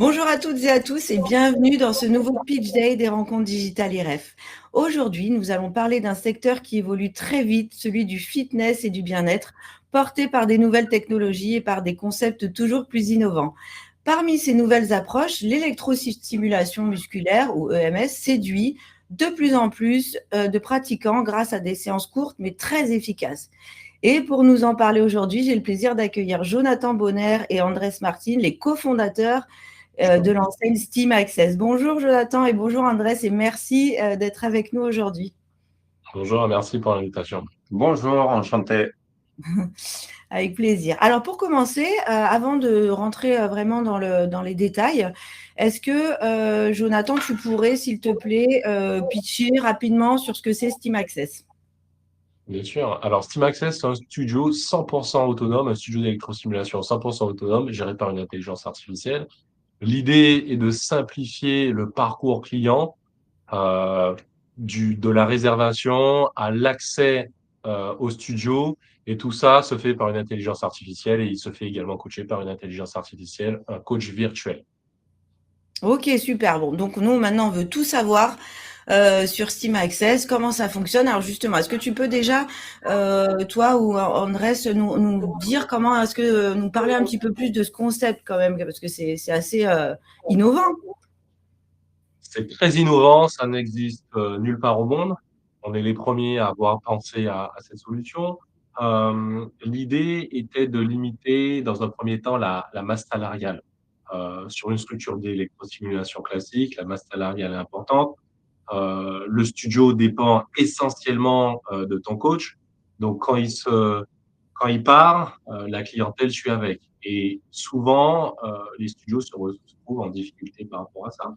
Bonjour à toutes et à tous et bienvenue dans ce nouveau Pitch Day des rencontres digitales IREF. Aujourd'hui, nous allons parler d'un secteur qui évolue très vite, celui du fitness et du bien-être, porté par des nouvelles technologies et par des concepts toujours plus innovants. Parmi ces nouvelles approches, l'électrostimulation musculaire, ou EMS, séduit de plus en plus de pratiquants grâce à des séances courtes mais très efficaces. Et pour nous en parler aujourd'hui, j'ai le plaisir d'accueillir Jonathan Bonner et Andrés Martin, les cofondateurs de l'enseigne Steam Access. Bonjour Jonathan et bonjour Andrés et merci d'être avec nous aujourd'hui. Bonjour, merci pour l'invitation. Bonjour, enchanté. Avec plaisir. Alors pour commencer, avant de rentrer vraiment dans les détails, est-ce que Jonathan, tu pourrais, s'il te plaît, pitcher rapidement sur ce que c'est Steam Access? Bien sûr. Alors, Steam Access, c'est un studio 100% autonome, un studio d'électrostimulation 100% autonome, géré par une intelligence artificielle. L'idée est de simplifier le parcours client euh, de la réservation à l'accès au studio. Et tout ça se fait par une intelligence artificielle et il se fait également coacher par une intelligence artificielle, un coach virtuel. Ok, super. Bon, donc nous, maintenant, on veut tout savoir sur Steam Access, comment ça fonctionne. Alors justement, est-ce que tu peux déjà, toi ou Andrés, nous dire comment est-ce que nous parler un petit peu plus de ce concept quand même, parce que c'est assez innovant. C'est très innovant, ça n'existe nulle part au monde. On est les premiers à avoir pensé à cette solution. L'idée était de limiter, dans un premier temps, la masse salariale. Sur une structure d'électrostimulation classique, la masse salariale est importante. Le studio dépend essentiellement de ton coach. Donc, quand il part, la clientèle suit avec. Et souvent, les studios se retrouvent en difficulté par rapport à ça.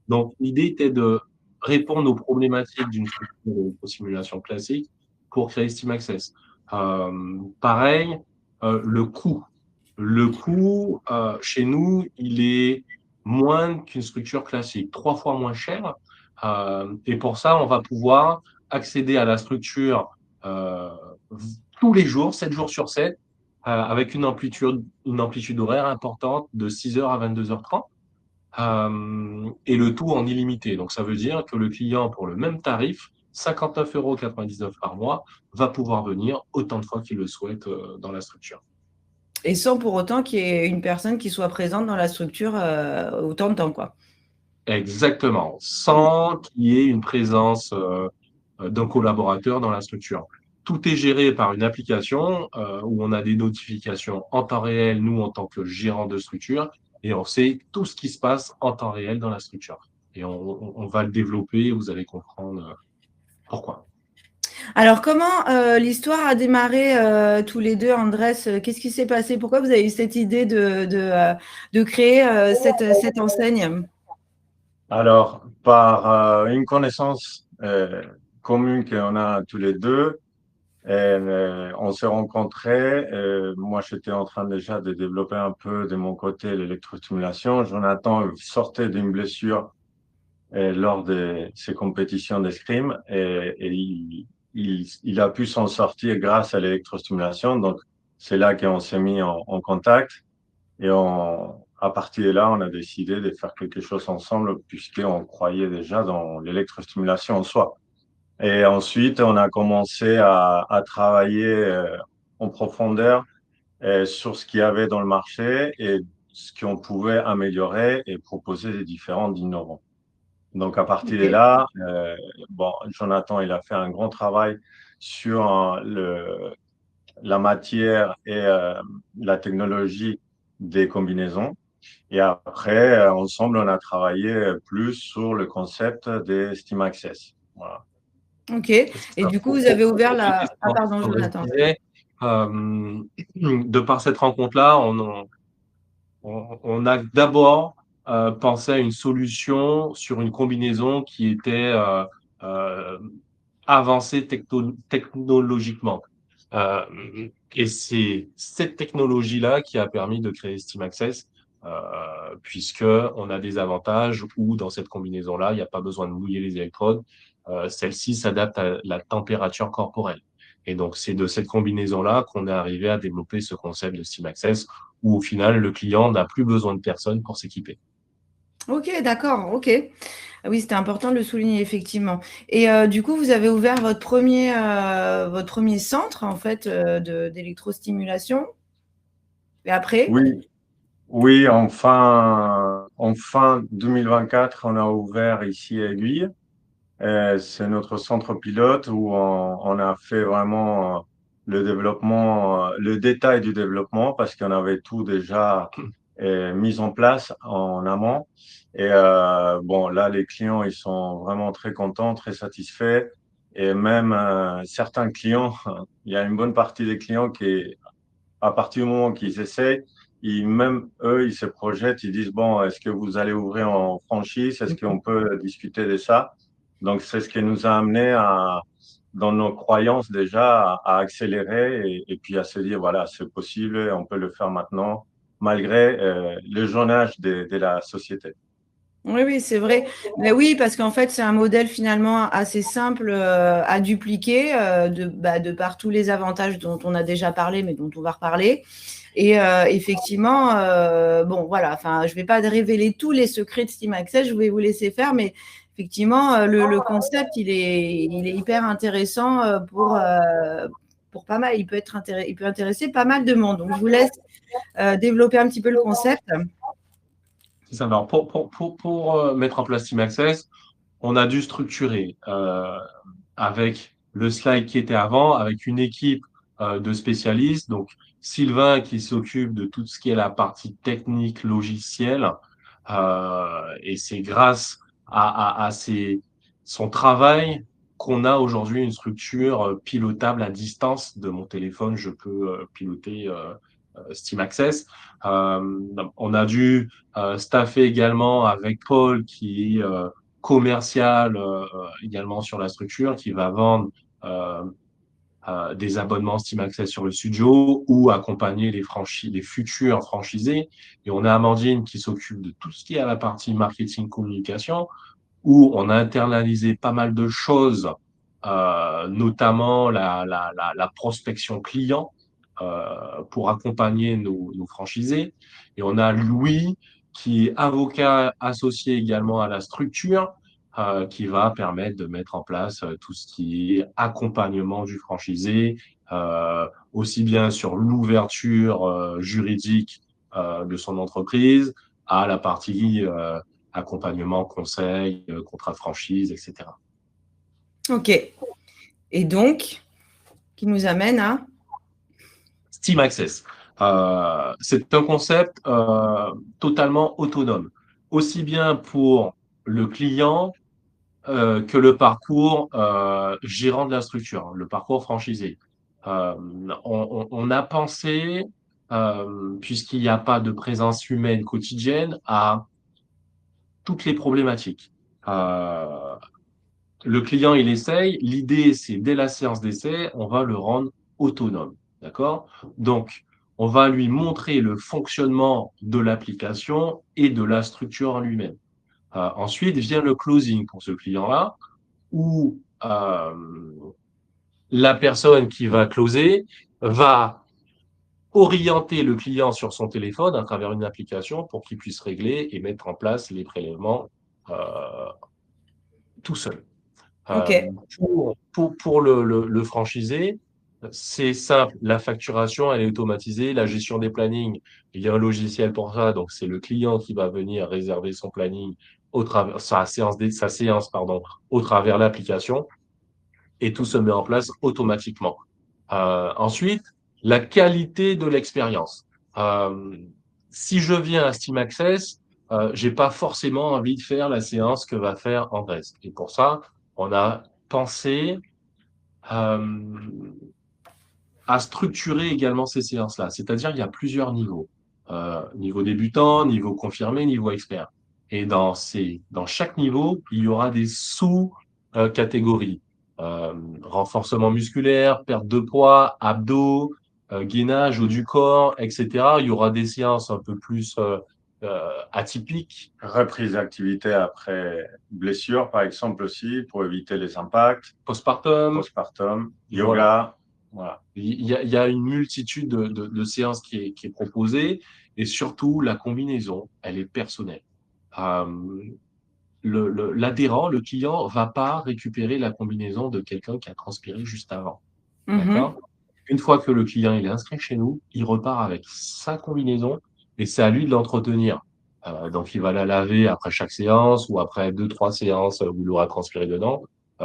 Donc, l'idée était de répondre aux problématiques d'une structure de simulation classique pour créer Steam Access. Pareil, le coût. Le coût, chez nous, il est moins qu'une structure classique, 3 fois moins cher. Et pour ça, on va pouvoir accéder à la structure euh, tous les jours, 7 jours sur 7, avec une amplitude horaire importante de 6h à 22h30. Et le tout en illimité. Donc, ça veut dire que le client, pour le même tarif, 59,99 € par mois, va pouvoir venir autant de fois qu'il le souhaite dans la structure. Et sans pour autant qu'il y ait une personne qui soit présente dans la structure autant de temps, quoi. Exactement, sans qu'il y ait une présence d'un collaborateur dans la structure. Tout est géré par une application où on a des notifications en temps réel, nous, en tant que gérant de structure, et on sait tout ce qui se passe en temps réel dans la structure. Et on va le développer, vous allez comprendre pourquoi. Alors, comment l'histoire a démarré tous les deux, Andrés? Qu'est-ce qui s'est passé? Pourquoi vous avez eu cette idée de créer cette enseigne? Alors, par une connaissance commune qu'on a tous les deux, on s'est rencontrés. Moi, j'étais en train déjà de développer un peu de mon côté l'électrostimulation. Jonathan sortait d'une blessure lors de ses compétitions d'escrime et il a pu s'en sortir grâce à l'électrostimulation. Donc, c'est là qu'on s'est mis en contact. Et à partir de là, on a décidé de faire quelque chose ensemble puisqu'on croyait déjà dans l'électrostimulation en soi. Et ensuite, on a commencé à travailler en profondeur sur ce qu'il y avait dans le marché et ce qu'on pouvait améliorer et proposer des différents innovants. Donc, à partir de Ok. là, bon, Jonathan, il a fait un grand travail sur la matière et la technologie des combinaisons. Et après, ensemble, on a travaillé plus sur le concept des Steam Access. Voilà. Ok. C'est Et ça. du coup, vous avez ouvert Compléter la... ce Ah, pardon, qu'on Jonathan. disait, de par cette rencontre-là, on a d'abord pensé à une solution sur une combinaison qui était euh, avancée technologiquement. Euh, et c'est cette technologie-là qui a permis de créer Steam Access, puisque on a des avantages où dans cette combinaison-là, il n'y a pas besoin de mouiller les électrodes. Celle-ci s'adapte à la température corporelle. Et donc, c'est de cette combinaison-là qu'on est arrivé à développer ce concept de Steam Access où au final, le client n'a plus besoin de personne pour s'équiper. Ok, d'accord, ok. Ah oui, c'était important de le souligner, effectivement. Et du coup, vous avez ouvert votre premier centre, en fait, d'électrostimulation. Et après? Oui, oui, en fin 2024, on a ouvert ici à Aiguille. C'est notre centre pilote où on a fait vraiment le développement, le détail du développement parce qu'on avait tout déjà mis en place en amont. Et bon, là, les clients, ils sont vraiment très contents, très satisfaits. Et même certains clients, il y a une bonne partie des clients qui, à partir du moment qu'ils essayent, même eux, ils se projettent, ils disent, bon, est-ce que vous allez ouvrir en franchise? Est-ce qu'on peut discuter de ça? Donc, c'est ce qui nous a amené dans nos croyances déjà, à accélérer et puis à se dire, voilà, c'est possible, on peut le faire maintenant, malgré le jeune âge de la société. Oui, oui, c'est vrai. Mais oui, parce qu'en fait, c'est un modèle finalement assez simple à dupliquer de par tous les avantages dont on a déjà parlé, mais dont on va reparler. Et effectivement, bon, voilà, enfin, je ne vais pas révéler tous les secrets de Steam Access, je vais vous laisser faire, mais effectivement, le concept, il est hyper intéressant pour pas mal, il peut intéresser pas mal de monde. Donc, je vous laisse développer un petit peu le concept. C'est ça. Alors, pour mettre en place Team Access, on a dû structurer avec le slide qui était avant, avec une équipe de spécialistes. Donc, Sylvain qui s'occupe de tout ce qui est la partie technique, logicielle. Et c'est grâce à son travail qu'on a aujourd'hui une structure pilotable à distance de mon téléphone. Je peux piloter Steam Access. On a dû staffer également avec Paul qui est commercial également sur la structure, qui va vendre euh, des abonnements Steam Access sur le studio ou accompagner les futurs franchisés. Et on a Amandine qui s'occupe de tout ce qui est à la partie marketing communication, où on a internalisé pas mal de choses, notamment la prospection client pour accompagner nos franchisés. Et on a Louis, qui est avocat associé également à la structure, qui va permettre de mettre en place tout ce qui est accompagnement du franchisé, aussi bien sur l'ouverture juridique de son entreprise à la partie accompagnement, conseil, contrat de franchise, etc. Ok. Et donc, qui nous amène à... Steam Access. C'est un concept totalement autonome, aussi bien pour le client que le parcours gérant de la structure, le parcours franchisé. Euh, on a pensé, puisqu'il n'y a pas de présence humaine quotidienne, à toutes les problématiques. Euh, Le client, il essaye. L'idée, c'est dès la séance d'essai, on va le rendre autonome. D'accord? Donc, on va lui montrer le fonctionnement de l'application et de la structure en lui-même. Ensuite vient le closing pour ce client-là, où la personne qui va closer va orienter le client sur son téléphone à travers une application pour qu'il puisse régler et mettre en place les prélèvements euh, tout seul. Ok. Euh, pour le franchisé, c'est simple. La facturation, elle est automatisée. La gestion des plannings, il y a un logiciel pour ça. Donc, c'est le client qui va venir réserver son planning sa séance, pardon, au travers de l'application. Et tout se met en place automatiquement. Ensuite, la qualité de l'expérience. Euh, Si je viens à Steam Access, j'ai pas forcément envie de faire la séance que va faire Andrés. Et pour ça, on a pensé euh, à structurer également ces séances-là. C'est-à-dire qu'il y a plusieurs niveaux. Niveau débutant, niveau confirmé, niveau expert. Et dans chaque niveau, il y aura des sous-catégories. Renforcement musculaire, perte de poids, abdos, gainage, haut du corps, etc. Il y aura des séances un peu plus atypiques. Reprise d'activité après blessure, par exemple, aussi, pour éviter les impacts. Postpartum. Postpartum, Voilà. yoga. Voilà. Il y a une multitude de séances qui est proposée et surtout la combinaison, elle est personnelle. l'adhérent, le client, va pas récupérer la combinaison de quelqu'un qui a transpiré juste avant. Mhm. D'accord? Une fois que le client il est inscrit chez nous, il repart avec sa combinaison et c'est à lui de l'entretenir. Donc, il va la laver après chaque séance ou après 2, 3 séances où il aura transpiré dedans.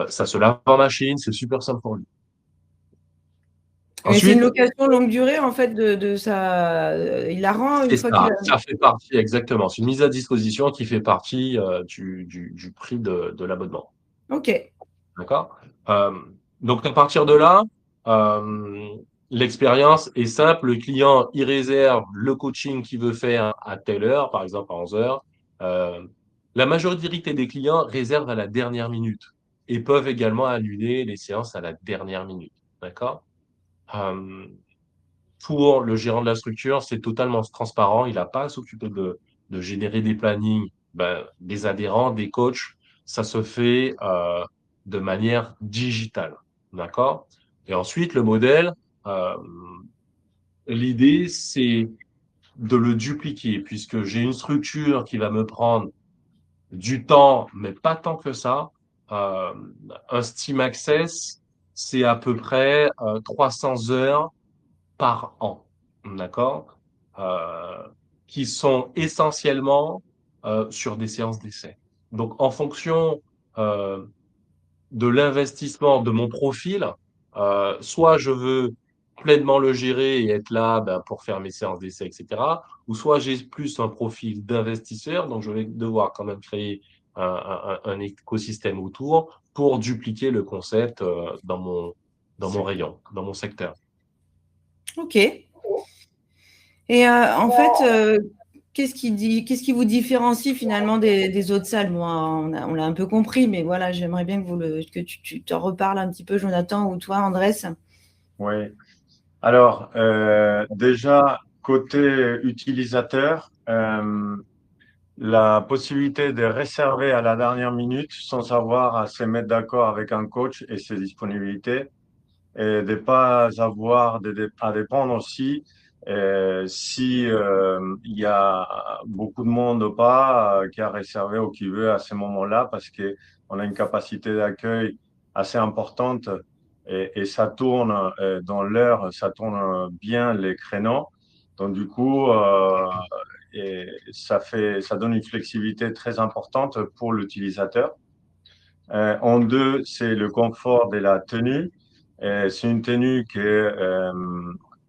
Ça se lave en machine, c'est super simple pour lui. Mais c'est une Ensuite, location longue durée, en fait, de sa. Il la rend une c'est fois qu'il ça, a. ça fait partie exactement. C'est une mise à disposition qui fait partie du prix de l'abonnement. Ok. D'accord? Euh, donc, à partir de là, euh, l'expérience est simple. Le client, il réserve le coaching qu'il veut faire à telle heure, par exemple à 11 heures. Euh, la majorité des clients réservent à la dernière minute et peuvent également annuler les séances à la dernière minute. D'accord? Euh, pour le gérant de la structure, c'est totalement transparent. Il n'a pas à s'occuper de générer des plannings, des adhérents, des coachs. Ça se fait de manière digitale. D'accord? Et ensuite, le modèle, euh, l'idée, c'est de le dupliquer, puisque j'ai une structure qui va me prendre du temps, mais pas tant que ça. Euh, un Steam Access, c'est à peu près 300 heures par an, d'accord, euh, qui sont essentiellement sur des séances d'essai. Donc, en fonction euh, de l'investissement de mon profil, soit je veux pleinement le gérer et être là pour faire mes séances d'essai, etc. Ou soit j'ai plus un profil d'investisseur, donc je vais devoir quand même créer un écosystème autour pour dupliquer le concept dans mon rayon, dans mon secteur. Ok. Et en fait, qu'est-ce qui vous différencie finalement des autres salles? Moi, on l'a un peu compris, mais voilà, j'aimerais bien que tu t'en reparles un petit peu, Jonathan, ou toi, Andrés. Oui. Alors, déjà, côté utilisateur, la possibilité de réserver à la dernière minute sans avoir à se mettre d'accord avec un coach et ses disponibilités et de ne pas avoir à dépendre aussi si il y a beaucoup de monde ou pas qui a réservé ou qui veut à ce moment-là parce que on a une capacité d'accueil assez importante et ça tourne dans l'heure, ça tourne bien les créneaux. Donc du coup, et ça donne une flexibilité très importante pour l'utilisateur. En deux, c'est le confort de la tenue. C'est une tenue que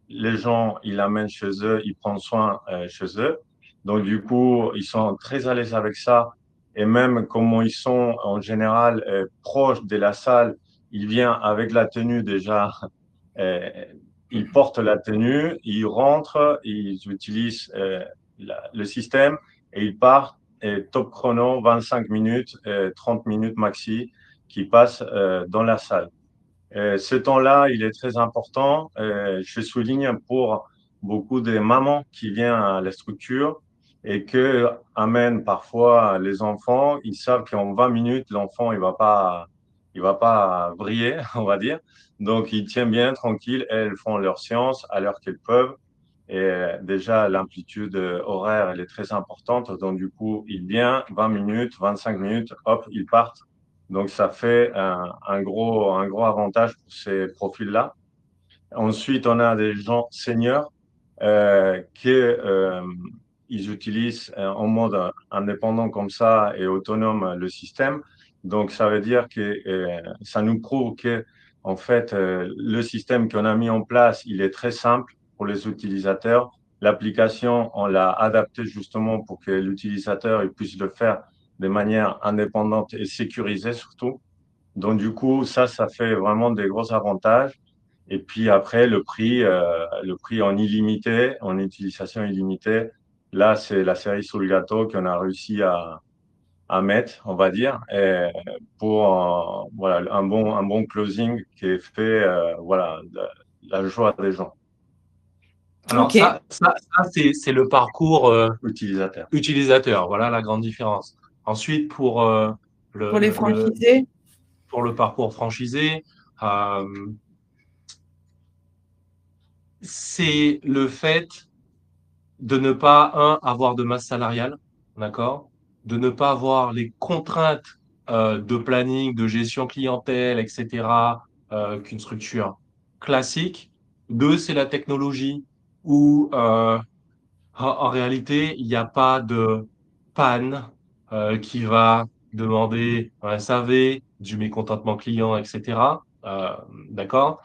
les gens, ils l'amènent chez eux, ils prennent soin chez eux. Donc, du coup, ils sont très à l'aise avec ça. Et même comment ils sont en général proches de la salle, ils viennent avec la tenue déjà. euh, Ils portent la tenue, ils rentrent, ils utilisent le système et ils partent. Et top chrono, 25 minutes, 30 minutes maxi qui passent dans la salle. Ce temps-là, il est très important. Je souligne pour beaucoup de mamans qui viennent à la structure et que amènent parfois les enfants. Ils savent qu'en 20 minutes, l'enfant, il va pas vriller, on va dire. Donc, ils tiennent bien tranquille. Elles font leur séance à l'heure qu'elles peuvent. Et déjà, l'amplitude horaire, elle est très importante. Donc, du coup, il vient 20 minutes, 25 minutes, hop, ils partent. Donc, ça fait un gros avantage pour ces profils-là. Ensuite, on a des gens seniors ils utilisent en mode indépendant comme ça et autonome le système. Donc, ça veut dire que ça nous prouve que, en fait, le système qu'on a mis en place, il est très simple pour les utilisateurs. L'application, on l'a adaptée justement pour que l'utilisateur il puisse le faire de manière indépendante et sécurisée surtout. Donc, du coup, ça fait vraiment des gros avantages. Et puis après, le prix en illimité, en utilisation illimitée, là, c'est la cerise sur le gâteau qu'on a réussi à mettre, on va dire, et pour voilà, un bon closing qui est fait, voilà, la joie des gens Alors Ok. ça c'est le parcours utilisateurs. utilisateur. Voilà la grande différence. Ensuite, le, Pour les le- le- franchisés. pour le parcours franchisé, euh, c'est le fait de ne pas, avoir de masse salariale, d'accord? de ne pas avoir les contraintes de planning, de gestion clientèle, etc., qu'une structure classique. Deux, c'est la technologie où en réalité, il n'y a pas de panne qui va demander un SAV, du mécontentement client, etc. D'accord?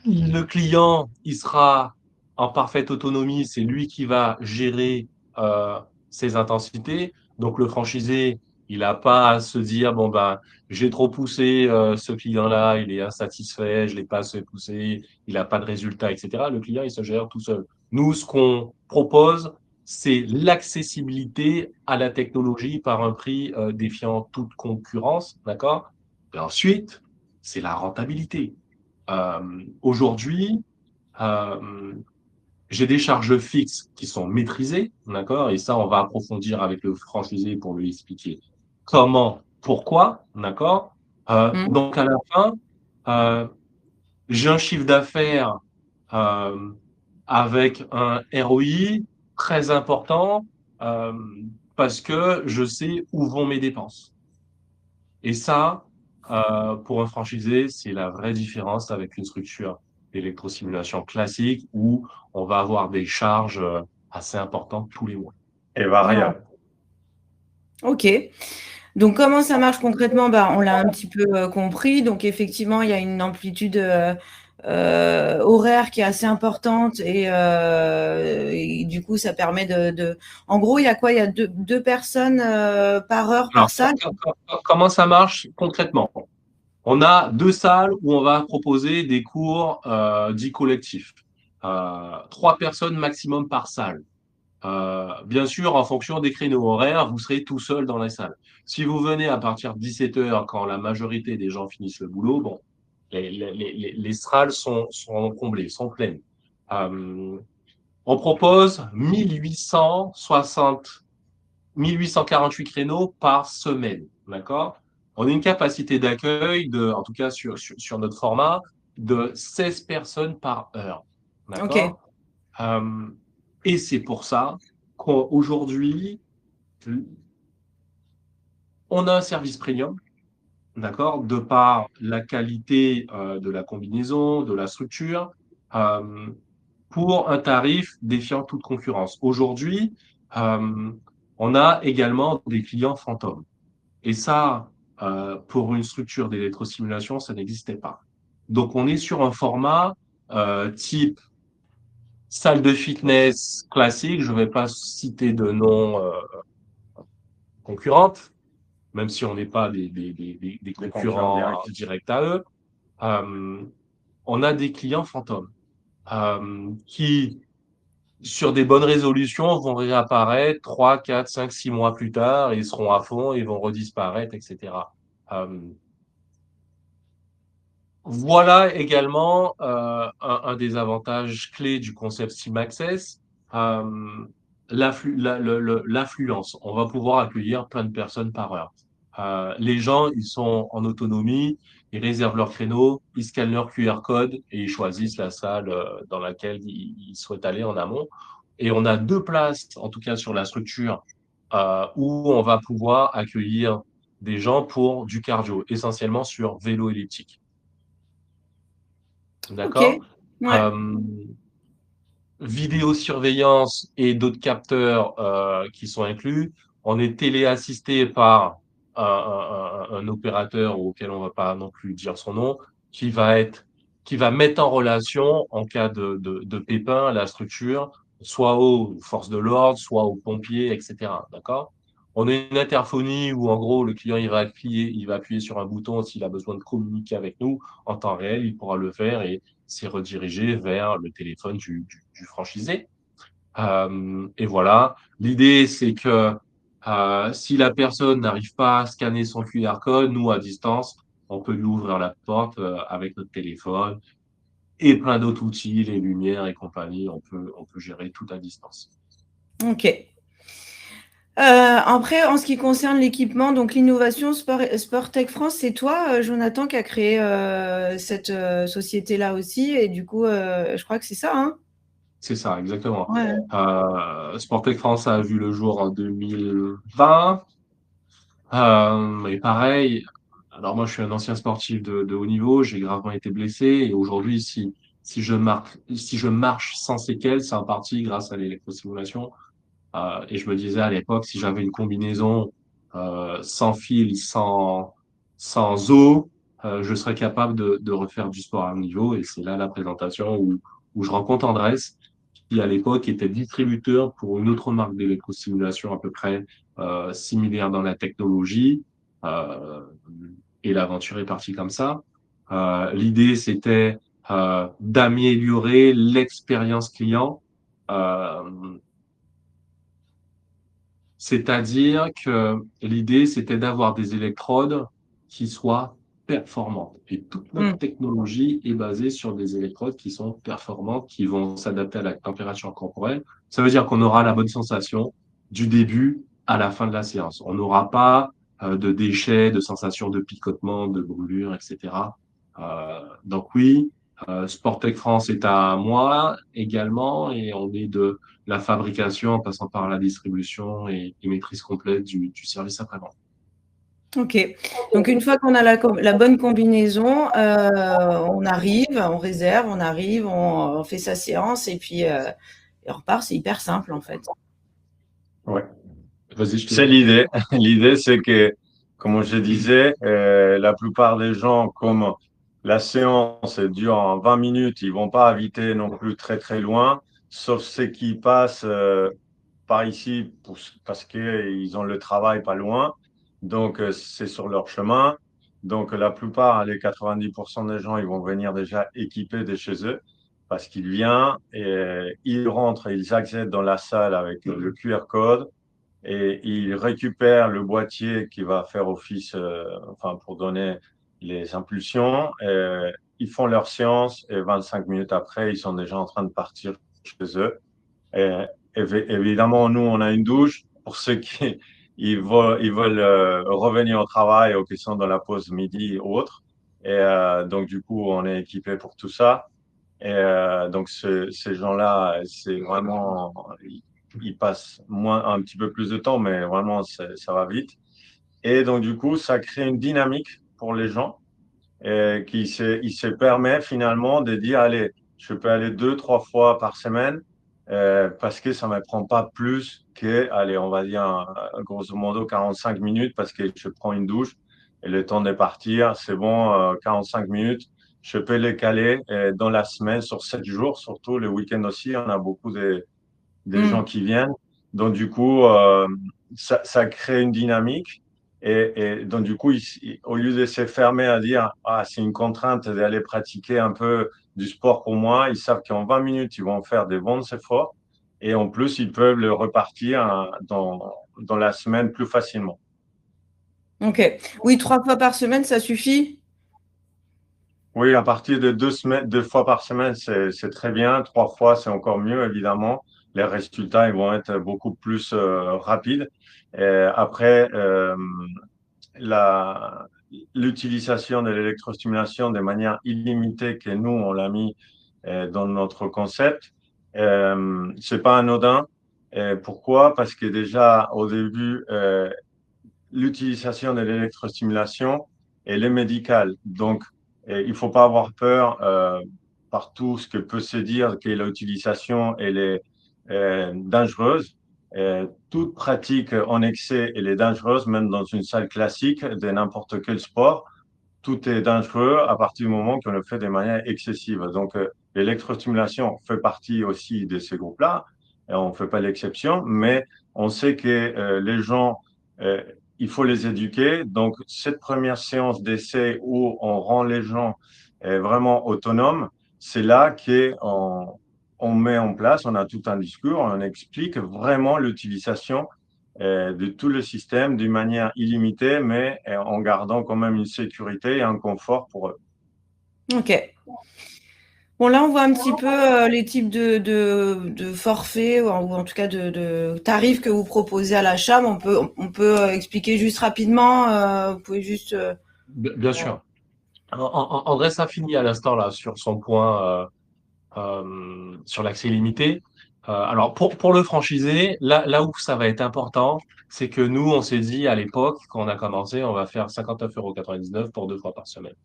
Le client, il sera en parfaite autonomie, c'est lui qui va gérer euh, ses intensités. Donc le franchisé, il n'a pas à se dire bon ben j'ai trop poussé ce client-là, il est insatisfait, je l'ai pas assez poussé, il n'a pas de résultat, etc. Le client, il se gère tout seul. Nous, ce qu'on propose, c'est l'accessibilité à la technologie par un prix défiant toute concurrence, d'accord? Et ensuite, c'est la rentabilité. Aujourd'hui, euh, j'ai des charges fixes qui sont maîtrisées, d'accord? Et ça, on va approfondir avec le franchisé pour lui expliquer comment, pourquoi, d'accord? Mmh. Donc, à la fin, euh, j'ai un chiffre d'affaires euh, avec un ROI très important euh, parce que je sais où vont mes dépenses. Et ça, pour un franchisé, c'est la vraie différence avec une structure d'électrosimulation classique où on va avoir des charges assez importantes tous les mois. Et Ouais. variable. OK. Donc, comment ça marche concrètement? Bah, on l'a un petit peu compris. Donc, effectivement, il y a une amplitude horaire qui est assez importante et du coup, ça permet En gros, il y a quoi? Il y a deux personnes par heure par Alors, salle? comment ça marche concrètement? On a deux salles où on va proposer des cours dits collectifs. Trois personnes maximum par salle. Bien sûr, en fonction des créneaux horaires, vous serez tout seul dans la salle. Si vous venez à partir de 17 heures, quand la majorité des gens finissent le boulot, bon, les salles sont comblées, sont pleines. Euh, on propose 1848 créneaux par semaine, d'accord? On a une capacité d'accueil en tout cas sur notre format, de 16 personnes par heure, OK. d'accord? Euh, et c'est pour ça qu'aujourd'hui, on a un service premium, d'accord, de par la qualité de la combinaison, de la structure, euh, pour un tarif défiant toute concurrence. Aujourd'hui, euh, on a également des clients fantômes. Et ça, pour une structure d'électrosimulation, ça n'existait pas. Donc, on est sur un format type salle de fitness classique. Je ne vais pas citer de nom concurrentes, même si on n'est pas des Des concurrents concurrents directs. directs à eux. Euh, on a des clients fantômes qui, sur des bonnes résolutions, vont réapparaître 3, 4, 5, 6 mois plus tard et seront à fond et vont redisparaître, etc. Euh, Voilà également un des avantages clés du concept SteamAccess, euh, l'affluence. On va pouvoir accueillir plein de personnes par heure. Les gens, ils sont en autonomie, ils réservent leur créneau, ils scannent leur QR code et ils choisissent la salle dans laquelle ils souhaitent aller en amont. Et on a deux places, en tout cas sur la structure, où on va pouvoir accueillir des gens pour du cardio, essentiellement sur vélo elliptique. OK. D'accord? Ouais. Euh, Vidéosurveillance et d'autres capteurs qui sont inclus. On est téléassisté par un opérateur auquel on ne va pas non plus dire son nom, qui va qui va mettre en relation, en cas de pépin, la structure, soit aux forces de l'ordre, soit aux pompiers, etc. D'accord? On a une interphonie où, en gros, le client, il va appuyer sur un bouton s'il a besoin de communiquer avec nous en temps réel, il pourra le faire et c'est redirigé vers le téléphone du franchisé. Et voilà. L'idée, c'est que si la personne n'arrive pas à scanner son QR code, nous, à distance, on peut lui ouvrir la porte avec notre téléphone et plein d'autres outils, les lumières et compagnie. On peut gérer tout à distance. OK. Après, en ce qui concerne l'équipement, donc l'innovation Sport Tech France, c'est toi, Jonathan, qui a créé cette société-là aussi. Et du coup, je crois que c'est ça, hein? C'est ça, exactement. Ouais. Sportec France a vu le jour en 2020. Et pareil, alors moi je suis un ancien sportif de haut niveau, j'ai gravement été blessé et aujourd'hui si je marche sans séquelles, c'est en partie grâce à l'électrostimulation. Et je me disais à l'époque, si j'avais une combinaison sans fil, sans eau, je serais capable de refaire du sport à haut niveau. Et c'est là la présentation où je rencontre Andrés, qui à l'époque était distributeur pour une autre marque d'électrostimulation à peu près similaire dans la technologie. Euh, et l'aventure est partie comme ça. L'idée, c'était d'améliorer l'expérience client. Euh, C'est-à-dire que l'idée, c'était d'avoir des électrodes qui soient performantes. Et toute notre Mm. technologie est basée sur des électrodes qui sont performantes, qui vont s'adapter à la température corporelle. Ça veut dire qu'on aura la bonne sensation du début à la fin de la séance. On n'aura pas de déchets, de sensations de picotement, de brûlure, etc. Donc oui, Sportec France est à moi également et on est de la fabrication en passant par la distribution et maîtrise complète du service après-vente. Ok. Donc, une fois qu'on a la bonne combinaison, on arrive, on réserve, on arrive, on fait sa séance et puis et on repart. C'est hyper simple en fait. Ouais. Vas-y, je te C'est l'idée. L'idée, c'est que, comme je disais, la plupart des gens, comme la séance dure en 20 minutes, ils vont pas habiter non plus très très loin, sauf ceux qui passent par ici parce qu'ils ont le travail pas loin. Donc, c'est sur leur chemin. Donc, la plupart, les 90% des gens, ils vont venir déjà équipés de chez eux parce qu'ils viennent et ils rentrent, ils accèdent dans la salle avec le QR code et ils récupèrent le boîtier qui va faire office, enfin, pour donner les impulsions. Ils font leur séance et 25 minutes après, ils sont déjà en train de partir chez eux. Et, évidemment, nous, on a une douche pour ceux qui ils veulent revenir au travail ou qui sont dans la pause midi ou autre. Donc, du coup, on est équipé pour tout ça. Donc, ces gens-là, c'est vraiment, ils passent un petit peu plus de temps, mais vraiment, ça va vite. Et donc, du coup, ça crée une dynamique pour les gens il se permet finalement de dire, allez, je peux aller 2, 3 fois par semaine parce que ça ne me prend pas plus que, allez, on va dire grosso modo 45 minutes parce que je prends une douche et le temps de partir, c'est bon, 45 minutes. Je peux les caler dans la semaine sur 7 jours, surtout le week-end aussi. On a beaucoup des gens Mm. qui viennent. Donc, du coup, ça crée une dynamique. Et donc, du coup, au lieu de se fermer à dire, ah, c'est une contrainte d'aller pratiquer un peu du sport pour moi, ils savent qu'en 20 minutes, ils vont faire des bons efforts. Et en plus, ils peuvent le repartir dans la semaine plus facilement. Ok. Oui, 3 fois par semaine, ça suffit? Oui, à partir de 2 semaines, 2 fois par semaine, c'est très bien. 3 fois, c'est encore mieux, évidemment. Les résultats, ils vont être beaucoup plus rapides. Et après, la, l'utilisation de l'électrostimulation de manière illimitée que nous, on l'a mis dans notre concept, c'est pas anodin. Pourquoi? Parce que déjà, au début, l'utilisation de l'électrostimulation, elle est médicale. Donc, il ne faut pas avoir peur par tout ce que peut se dire que l'utilisation elle est dangereuse. Toute pratique en excès elle est dangereuse, même dans une salle classique de n'importe quel sport. Tout est dangereux à partir du moment qu'on le fait de manière excessive. Donc, l'électrostimulation fait partie aussi de ces groupes-là. Et on ne fait pas l'exception, mais on sait que les gens euh, il faut les éduquer. Donc, cette première séance d'essai où on rend les gens vraiment autonomes, c'est là qu'on met en place, on a tout un discours, on explique vraiment l'utilisation de tout le système d'une manière illimitée, mais en gardant quand même une sécurité et un confort pour eux. Ok. Bon, là, on voit un petit peu les types de forfaits ou en tout cas de tarifs que vous proposez à l'achat. Mais on peut expliquer juste rapidement. Vous pouvez juste. Bien sûr. Andrés a fini à l'instant là sur son point sur l'accès illimité. Alors, pour le franchisé, là où ça va être important, c'est que nous, on s'est dit à l'époque, quand on a commencé, on va faire 59,99 € pour 2 fois par semaine.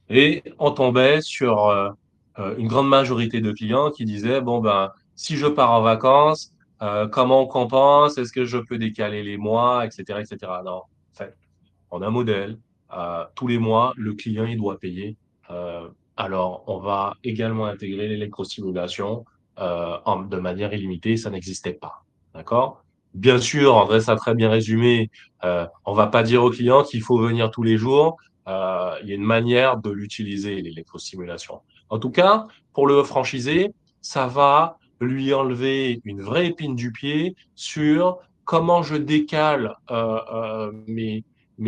Et on tombait sur une grande majorité de clients qui disaient, bon, ben, si je pars en vacances, comment on compense? Est-ce que je peux décaler les mois, etc., etc. Non, en fait, on a un modèle. Tous les mois, le client, il doit payer. Euh, alors, on va également intégrer l'électrosimulation de manière illimitée. Ça n'existait pas. D'accord? Bien sûr, André, ça a très bien résumé. On va pas dire au client qu'il faut venir tous les jours. Il y a une manière de l'utiliser, l'électrosimulation. En tout cas, pour le franchisé, ça va lui enlever une vraie épine du pied sur comment je décale mes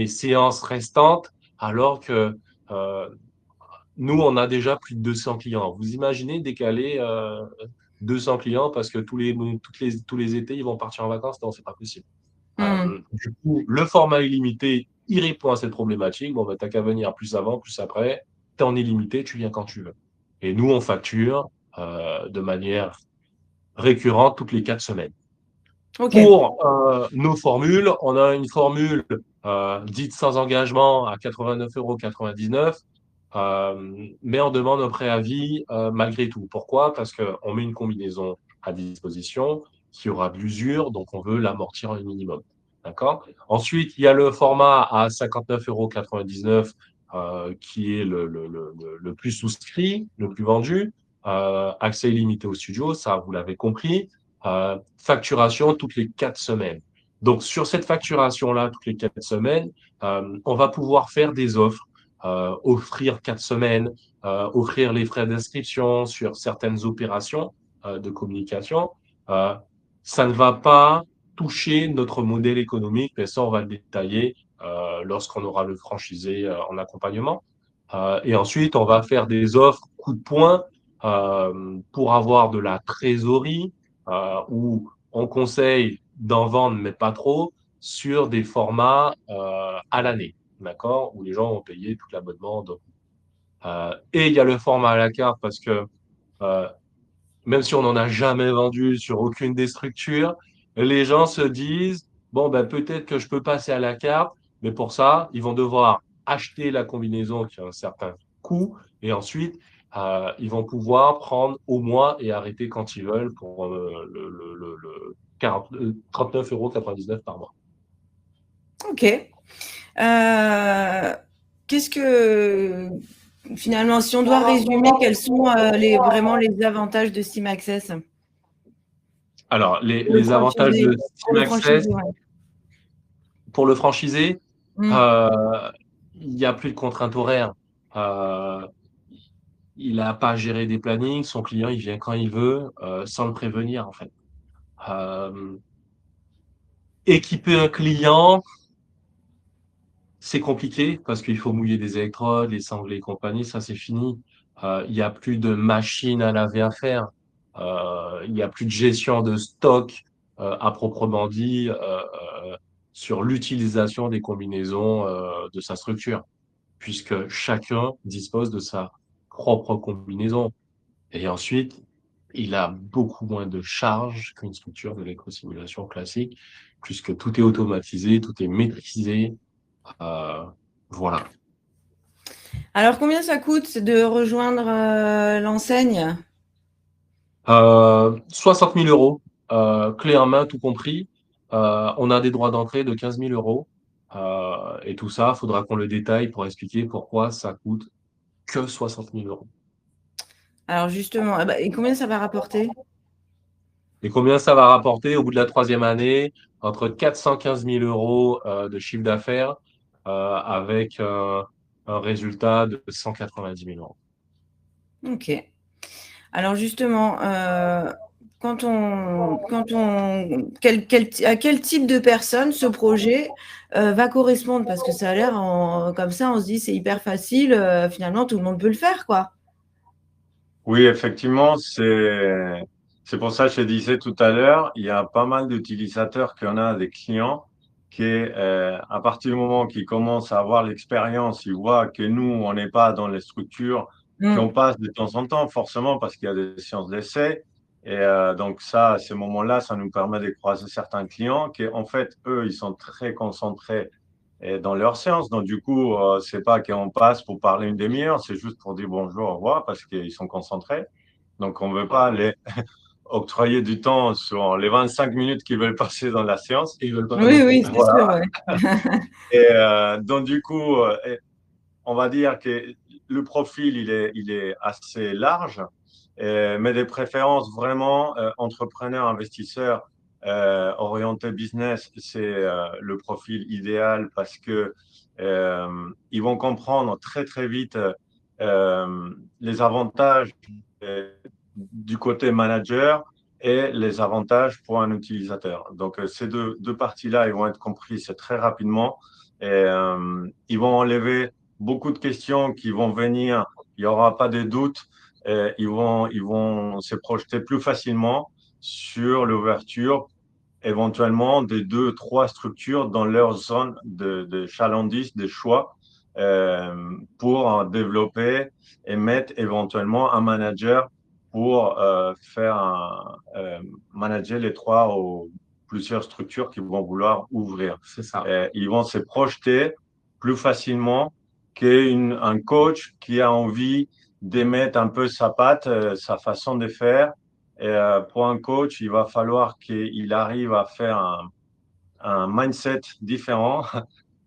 séances restantes, alors que euh, nous, on a déjà plus de 200 clients. Vous imaginez décaler 200 clients parce que tous les étés, ils vont partir en vacances? Non, c'est pas possible. Hmm. Du coup, le format illimité, il répond à cette problématique. Bon, ben, t'as qu'à venir plus avant, plus après. Tu es en illimité, tu viens quand tu veux. Et nous, on facture de manière récurrente toutes les 4 semaines. Ok. Pour nos formules, on a une formule dite sans engagement à 89,99 €, mais on demande un préavis malgré tout. Pourquoi? Parce qu'on met une combinaison à disposition qui aura de l'usure, donc on veut l'amortir un minimum. D'accord? Ensuite, il y a le format à 59,99 € qui est le plus souscrit, le plus vendu. Accès illimité au studio, ça, vous l'avez compris. Facturation toutes les 4 semaines. Donc, sur cette facturation-là, toutes les 4 semaines, on va pouvoir faire des offres, offrir 4 semaines, offrir les frais d'inscription sur certaines opérations de communication. Euh, Ça ne va pas toucher notre modèle économique, mais ça, on va le détailler lorsqu'on aura le franchisé en accompagnement. Et ensuite, on va faire des offres coup de poing pour avoir de la trésorerie où on conseille d'en vendre, mais pas trop, sur des formats à l'année, d'accord, où les gens vont payer tout l'abonnement. Et il y a le format à la carte parce que euh, même si on n'en a jamais vendu sur aucune des structures, les gens se disent, bon, ben, peut-être que je peux passer à la carte, mais pour ça, ils vont devoir acheter la combinaison qui a un certain coût, et ensuite, ils vont pouvoir prendre au mois et arrêter quand ils veulent pour le 39,99 € par mois. Ok. Qu'est-ce que finalement, si on doit résumer, quels sont vraiment les avantages de Steam Access Alors, pour le les avantages franchisé? de Pour Steam le Access franchisé, ouais. pour le franchisé, Mm. euh, il n'y a plus de contraintes horaires. Euh, il n'a pas à gérer des plannings, son client, il vient quand il veut, sans le prévenir, en fait. Euh, Équiper un client, c'est compliqué parce qu'il faut mouiller des électrodes, les sangles et compagnie, ça c'est fini. Il n'y a plus de machines à laver à faire. Il n'y a plus de gestion de stock à proprement dit sur l'utilisation des combinaisons de sa structure, puisque chacun dispose de sa propre combinaison. Et ensuite, il a beaucoup moins de charges qu'une structure de l'éco-simulation classique, puisque tout est automatisé, tout est maîtrisé. Euh, voilà. Alors, combien ça coûte de rejoindre l'enseigne? 60 000 euros, clé en main, tout compris. On a des droits d'entrée de 15 000 euros. Et tout ça, il faudra qu'on le détaille pour expliquer pourquoi ça coûte que 60 000 euros. Alors, justement, et combien ça va rapporter? Et combien ça va rapporter au bout de la troisième année? Entre 415 000 euros de chiffre d'affaires avec un résultat de 190 000 euros. Ok. Alors, justement, à quel type de personne ce projet va correspondre? Parce que ça a l'air comme ça, on se dit c'est hyper facile, finalement, tout le monde peut le faire, quoi. Oui, effectivement, c'est pour ça que je disais tout à l'heure, il y a pas mal d'utilisateurs qu'on a des clients qui, à partir du moment qu'ils commencent à avoir l'expérience, ils voient que nous, on n'est pas dans les structures qu'on passe de temps en temps, forcément, parce qu'il y a des séances d'essai. Et donc ça, à ces moments-là, ça nous permet de croiser certains clients qui, en fait, eux, ils sont très concentrés dans leur séance. Donc du coup, c'est pas qu'on passe pour parler une demi-heure, c'est juste pour dire bonjour, au revoir, parce qu'ils sont concentrés. Donc on ne veut pas les octroyer du temps sur les 25 minutes qu'ils veulent passer dans la séance. Et ils veulent pas Oui, faire oui, autre c'est chose. sûr. Voilà. Ouais. Et donc du coup, on va dire que le profil, il est assez large, mais des préférences vraiment entrepreneurs, investisseurs, orientés business, c'est le profil idéal parce que ils vont comprendre très très vite les avantages du côté manager et les avantages pour un utilisateur. Donc ces deux parties-là, ils vont être comprises très rapidement et ils vont enlever beaucoup de questions qui vont venir, il n'y aura pas de doute, ils vont se projeter plus facilement sur l'ouverture éventuellement des 2, 3 structures dans leur zone de chalandise, de choix, pour développer et mettre éventuellement un manager pour manager les 3 ou plusieurs structures qu'ils vont vouloir ouvrir. C'est ça. Ils vont se projeter plus facilement qu'un coach qui a envie d'émettre un peu sa patte, sa façon de faire. Et pour un coach, il va falloir qu'il arrive à faire un mindset différent.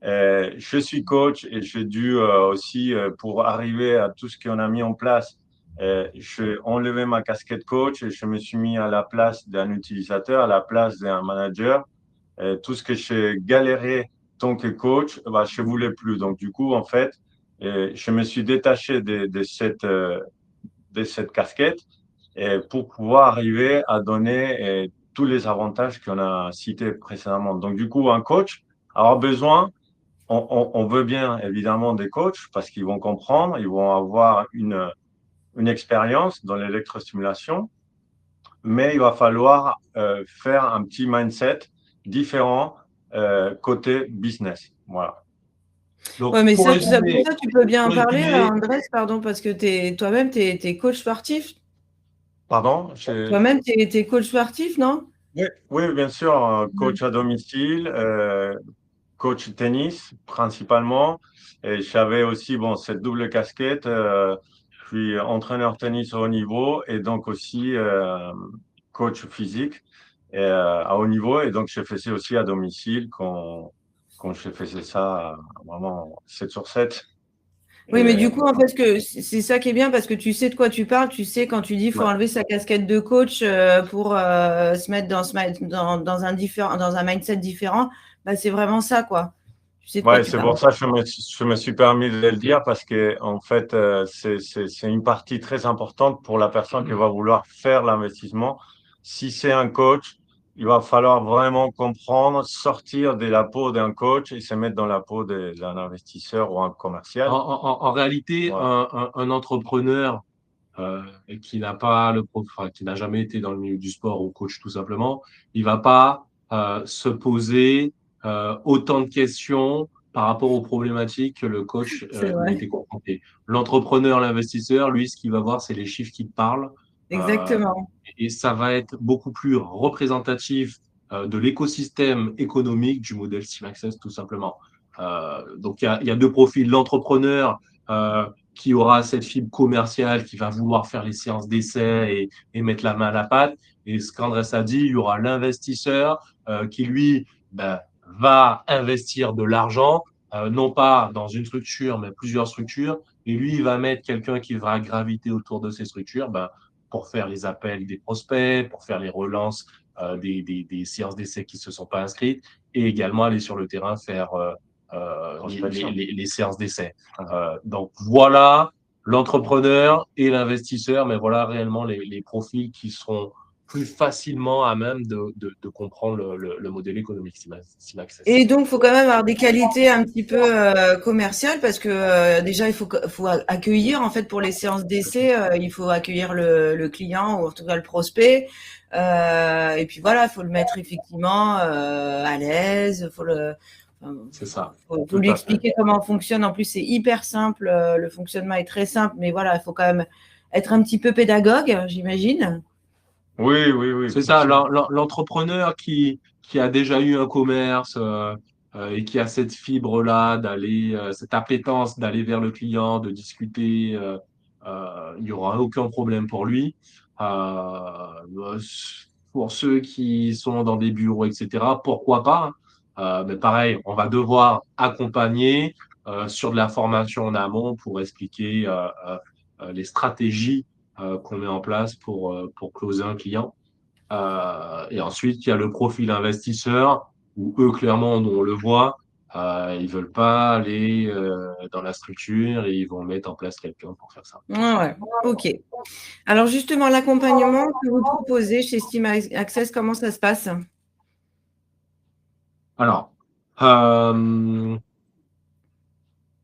Je suis coach et j'ai dû aussi, pour arriver à tout ce qu'on a mis en place, j'ai enlevé ma casquette coach et je me suis mis à la place d'un utilisateur, à la place d'un manager. Tout ce que j'ai galéré tant que coach, bah, je ne voulais plus. Donc, du coup, en fait, je me suis détaché de cette casquette pour pouvoir arriver à donner tous les avantages qu'on a cités précédemment. Donc, du coup, un coach aura besoin, on veut bien évidemment des coachs parce qu'ils vont comprendre, ils vont avoir une expérience dans l'électrostimulation, mais il va falloir faire un petit mindset différent côté business. Voilà. Donc, Ouais, mais pour pour résumer, ça, tu peux bien en pour parler, résumer, Andrés, pardon, parce que toi-même, tu es coach sportif. Pardon? Toi-même, tu es coach sportif, non? Oui, oui, bien sûr, coach à domicile, coach tennis principalement. Et j'avais aussi bon, cette double casquette. Je suis entraîneur tennis au haut niveau et donc aussi coach physique à haut niveau. Et donc, je faisais aussi à domicile quand je faisais ça vraiment 7 sur 7. Oui, mais du Et coup, en fait, c'est ça qui est bien parce que tu sais de quoi tu parles. Tu sais quand tu dis qu'il faut ouais, enlever sa casquette de coach pour se mettre dans un mindset différent, bah, c'est vraiment ça, quoi. Tu sais de quoi ouais, tu c'est parles. pour ça que je me suis permis de le dire parce que en fait, c'est une partie très importante pour la personne qui va vouloir faire l'investissement. Si c'est un coach, il va falloir vraiment comprendre, sortir de la peau d'un coach et se mettre dans la peau d'un investisseur ou un commercial. en réalité, Voilà. un entrepreneur qui n'a pas enfin, qui n'a jamais été dans le milieu du sport ou coach tout simplement, il va pas se poser autant de questions par rapport aux problématiques que le coach C'est il vrai. était confronté. L'entrepreneur, l'investisseur, lui, ce qu'il va voir, c'est les chiffres qui parlent. Euh, Exactement. et ça va être beaucoup plus représentatif de l'écosystème économique du modèle Steam Access, tout simplement. Donc, il y a deux profils. L'entrepreneur qui aura cette fibre commerciale, qui va vouloir faire les séances d'essai et mettre la main à la pâte. Et ce qu'Andrés a dit, il y aura l'investisseur qui, lui, ben, va investir de l'argent, non pas dans une structure, mais plusieurs structures. Et lui, il va mettre quelqu'un qui va graviter autour de ces structures ben, pour faire les appels des prospects, pour faire les relances des séances d'essai qui ne se sont pas inscrites, et également aller sur le terrain faire les séances d'essai. Donc voilà l'entrepreneur et l'investisseur, mais voilà réellement les profils qui seront plus facilement à même de comprendre le modèle économique Et Simaccess. donc, il faut quand même avoir des qualités un petit peu commerciales parce que déjà, faut accueillir, en fait, pour les séances d'essai, il faut accueillir le client ou en tout cas le prospect. Et puis voilà, il faut le mettre effectivement à l'aise, Enfin, C'est ça, faut tout lui à fait. expliquer comment on fonctionne. En plus, c'est hyper simple. Le fonctionnement est très simple, mais voilà, il faut quand même être un petit peu pédagogue, j'imagine. Oui, oui, oui, C'est bien ça, sûr. l'entrepreneur qui a déjà eu un commerce et qui a cette fibre-là d'aller, cette appétence d'aller vers le client, de discuter, il n'y aura aucun problème pour lui. Euh, pour ceux qui sont dans des bureaux, etc., pourquoi pas? Mais pareil, on va devoir accompagner sur de la formation en amont pour expliquer les stratégies qu'on met en place pour closer un client. Et ensuite, il y a le profil investisseur où eux, clairement, on le voit, ils veulent pas aller dans la structure et ils vont mettre en place quelqu'un pour faire ça. Ah ouais, ok. Alors justement, l'accompagnement que vous proposez chez Steam Access, comment ça se passe? Alors, euh,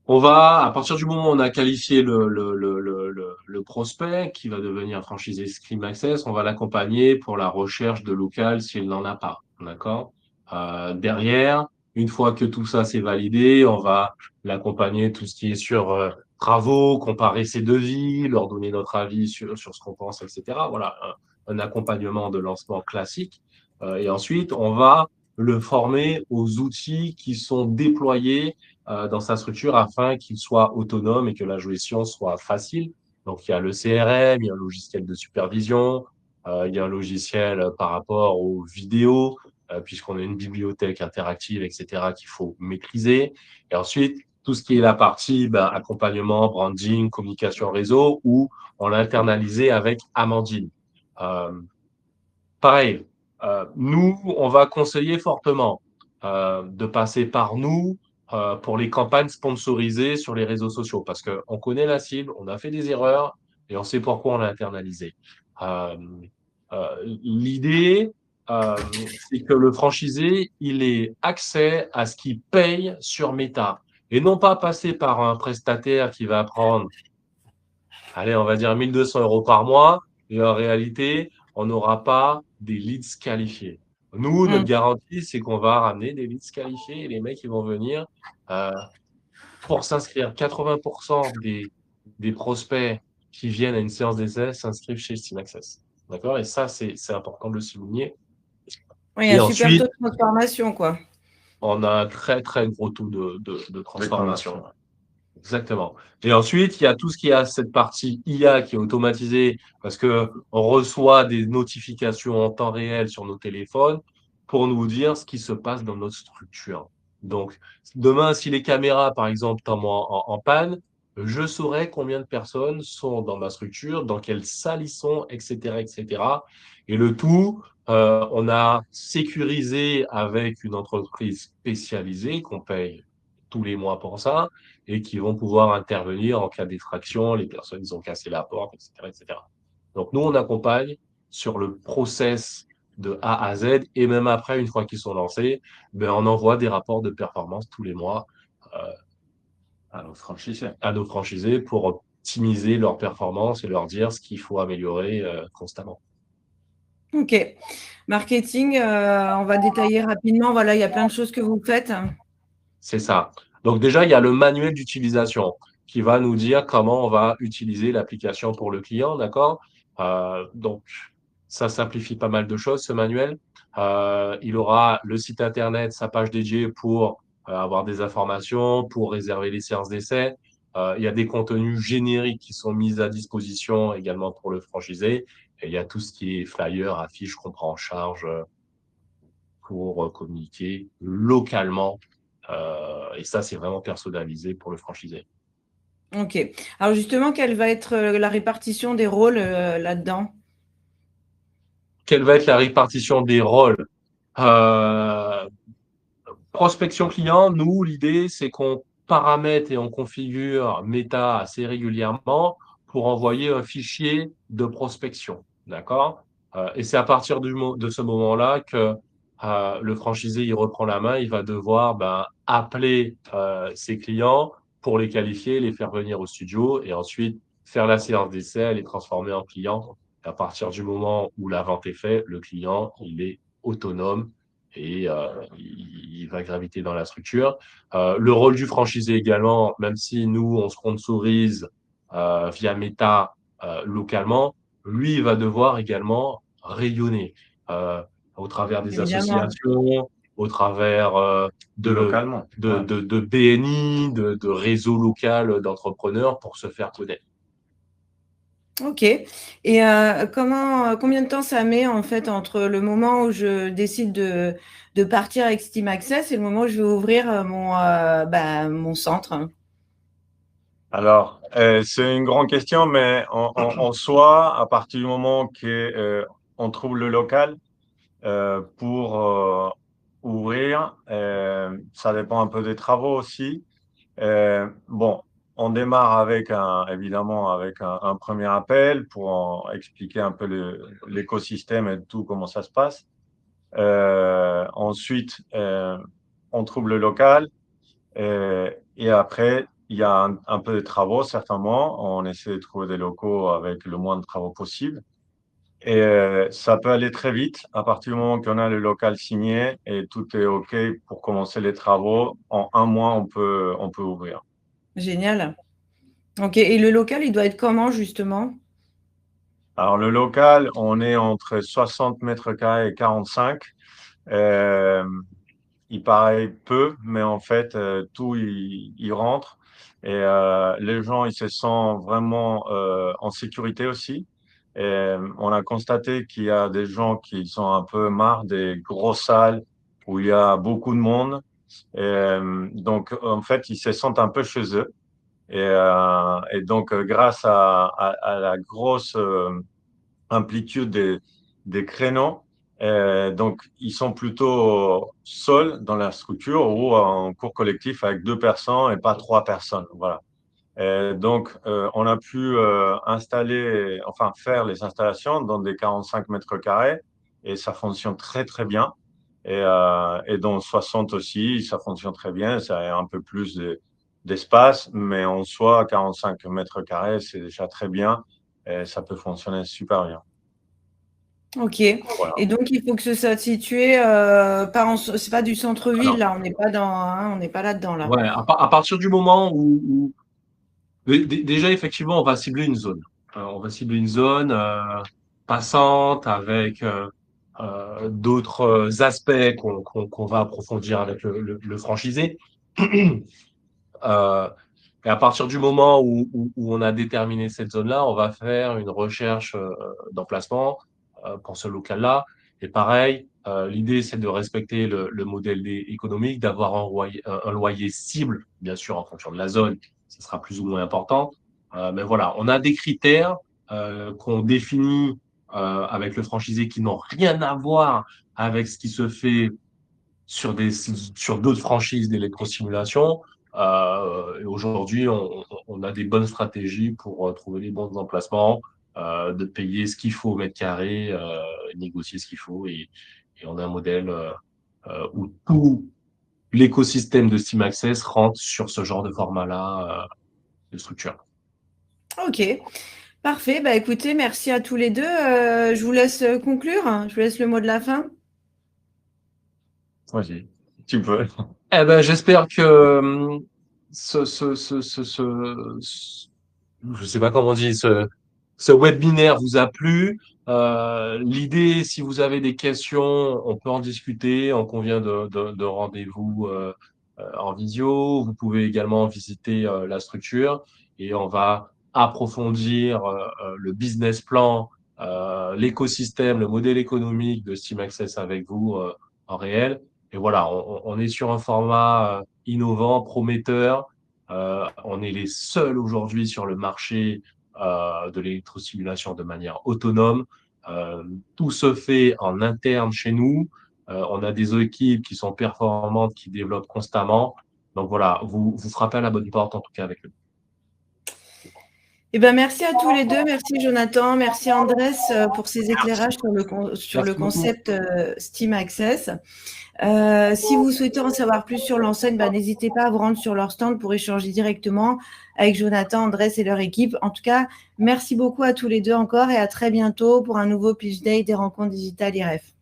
on va, à partir du moment où on a qualifié le prospect qui va devenir franchisé Scream Access, on va l'accompagner pour la recherche de local s'il n'en a pas. D'accord? Derrière, une fois que tout ça c'est validé, on va l'accompagner tout ce qui est sur travaux, comparer ses devis, leur donner notre avis sur ce qu'on pense, etc. Voilà, un accompagnement de lancement classique. Et ensuite, on va le former aux outils qui sont déployés dans sa structure afin qu'il soit autonome et que la gestion soit facile. Donc, il y a le CRM, il y a un logiciel de supervision, il y a un logiciel par rapport aux vidéos, puisqu'on a une bibliothèque interactive, etc., qu'il faut maîtriser. Et ensuite, tout ce qui est la partie accompagnement, branding, communication réseau, où on l'a internalisé avec Amandine. Euh, Pareil, nous, on va conseiller fortement de passer par nous pour les campagnes sponsorisées sur les réseaux sociaux parce qu'on connaît la cible, on a fait des erreurs et on sait pourquoi on l'a internalisé. Euh, L'idée, c'est que le franchisé, il ait accès à ce qu'il paye sur Meta et non pas passer par un prestataire qui va prendre, allez, on va dire 1200 euros par mois, et en réalité, on n'aura pas des leads qualifiés. Nous, notre Hmm. garantie, c'est qu'on va ramener des leads qualifiés et les mecs, ils vont venir euh, pour s'inscrire. 80% des prospects qui viennent à une séance d'essai s'inscrivent chez Steam Access. D'accord? Et ça, c'est important de le souligner. Oui, Et un super taux ensuite, de transformation, quoi. on a un très, très gros taux de Les transformation. conversions. Exactement. Et ensuite, il y a tout ce qui a cette partie IA qui est automatisée parce que on reçoit des notifications en temps réel sur nos téléphones pour nous dire ce qui se passe dans notre structure. Donc, demain, si les caméras, par exemple, tombent en panne, je saurai combien de personnes sont dans ma structure, dans quelle salle ils sont, etc., etc. Et le tout, on a sécurisé avec une entreprise spécialisée qu'on paye tous les mois pour ça et qui vont pouvoir intervenir en cas d'effraction, les personnes ils ont cassé la porte, etc., etc. Donc nous, on accompagne sur le process de A à Z et même après, une fois qu'ils sont lancés, on envoie des rapports de performance tous les mois euh, Alors, franchisé. à nos franchisés pour optimiser leur performance et leur dire ce qu'il faut améliorer constamment. Ok. Marketing, on va détailler rapidement. Voilà, il y a plein de choses que vous faites. C'est ça. Donc déjà, il y a le manuel d'utilisation qui va nous dire comment on va utiliser l'application pour le client, d'accord? Donc, ça simplifie pas mal de choses, ce manuel. Il aura le site internet, sa page dédiée pour avoir des informations, pour réserver les séances d'essai. Il y a des contenus génériques qui sont mis à disposition également pour le franchisé. Et il y a tout ce qui est flyer, affiches qu'on prend en charge pour communiquer localement. Et ça, c'est vraiment personnalisé pour le franchisé. Ok. Alors justement, quelle va être la répartition des rôles là-dedans? Quelle va être la répartition des rôles? Euh, Prospection client, nous, l'idée, c'est qu'on paramètre et on configure Meta assez régulièrement pour envoyer un fichier de prospection. D'accord? Et c'est à partir de ce moment-là que le franchisé, il reprend la main, il va devoir appeler ses clients pour les qualifier, les faire venir au studio et ensuite faire la séance d'essai, les transformer en clients. À partir du moment où la vente est faite, le client, il est autonome et il va graviter dans la structure. Le rôle du franchisé également, même si nous, on sponsorise via Meta localement, lui, il va devoir également rayonner au travers des Évidemment. associations, au travers Localement. Ouais. de BNI, de réseaux locaux d'entrepreneurs pour se faire connaître. Ok. Et combien de temps ça met en fait entre le moment où je décide de partir avec Steam Access et le moment où je vais ouvrir mon centre? Alors, c'est une grande question, mais en soi, à partir du moment qu'on trouve le local pour ouvrir, ça dépend un peu des travaux aussi. Bon, on démarre évidemment avec un premier appel pour expliquer un peu l'écosystème et tout, comment ça se passe. Ensuite, on trouve le local et après, il y a un peu de travaux, certainement. On essaie de trouver des locaux avec le moins de travaux possible. Et ça peut aller très vite à partir du moment qu'on a le local signé et tout est OK pour commencer les travaux. En un mois, on peut ouvrir. Génial. Ok. Et le local, il doit être comment justement? Alors, le local, on est entre 60 mètres carrés et 45. Euh, il paraît peu, mais en fait, tout il rentre. Et les gens, ils se sentent vraiment en sécurité aussi. Et on a constaté qu'il y a des gens qui sont un peu marre des grosses salles où il y a beaucoup de monde. Et, donc, en fait, ils se sentent un peu chez eux. Et donc, grâce à la grosse amplitude des créneaux. Donc, ils sont plutôt seuls dans la structure ou en cours collectif avec 2 personnes et pas 3 personnes. Voilà. Donc, on a pu faire les installations dans des 45 mètres carrés et ça fonctionne très, très bien. Et dans 60 aussi, ça fonctionne très bien. Ça a un peu plus d'espace, mais en soi, 45 mètres carrés, c'est déjà très bien et ça peut fonctionner super bien. Ok. Voilà. Et donc, il faut que ce soit situé, c'est pas du centre-ville, Alors, là, on n'est pas on n'est pas là-dedans, là. ouais, à partir du moment déjà, effectivement, on va cibler une zone. On va cibler une zone passante avec d'autres aspects qu'on va approfondir avec le franchisé. Euh, et à partir du moment où on a déterminé cette zone-là, on va faire une recherche d'emplacement pour ce local-là. Et pareil, l'idée, c'est de respecter le modèle économique, d'avoir un loyer cible, bien sûr, en fonction de la zone, ça sera plus ou moins important. Mais voilà, on a des critères qu'on définit avec le franchisé qui n'ont rien à voir avec ce qui se fait sur d'autres franchises d'électrosimulation. Et aujourd'hui, on a des bonnes stratégies pour trouver les bons emplacements, de payer ce qu'il faut au mètre carré, négocier ce qu'il faut. Et on a un modèle où tout l'écosystème de Steam Access rentre sur ce genre de format-là de structure. Ok. Parfait. Bah, écoutez, merci à tous les deux. Je vous laisse conclure. Je vous laisse le mot de la fin. Vas-y, tu peux. Eh ben, j'espère que je sais pas comment on dit, ce webinaire vous a plu. L'idée, si vous avez des questions, on peut en discuter. On convient de rendez-vous en visio. Vous pouvez également visiter la structure et on va approfondir le business plan, l'écosystème, le modèle économique de Steam Access avec vous en réel. Et voilà, on est sur un format innovant, prometteur. On est les seuls aujourd'hui sur le marché de l'électrosimulation de manière autonome. Tout se fait en interne chez nous. On a des équipes qui sont performantes, qui développent constamment. Donc voilà, vous frappez à la bonne porte en tout cas avec nous. Eh ben, merci à tous les deux. Merci Jonathan. Merci Andrés pour ces éclairages sur le Merci beaucoup. concept Steam Access. Si vous souhaitez en savoir plus sur l'enseigne, n'hésitez pas à vous rendre sur leur stand pour échanger directement avec Jonathan, Andrés et leur équipe. En tout cas, merci beaucoup à tous les deux encore et à très bientôt pour un nouveau Pitch Day des rencontres digitales IREF.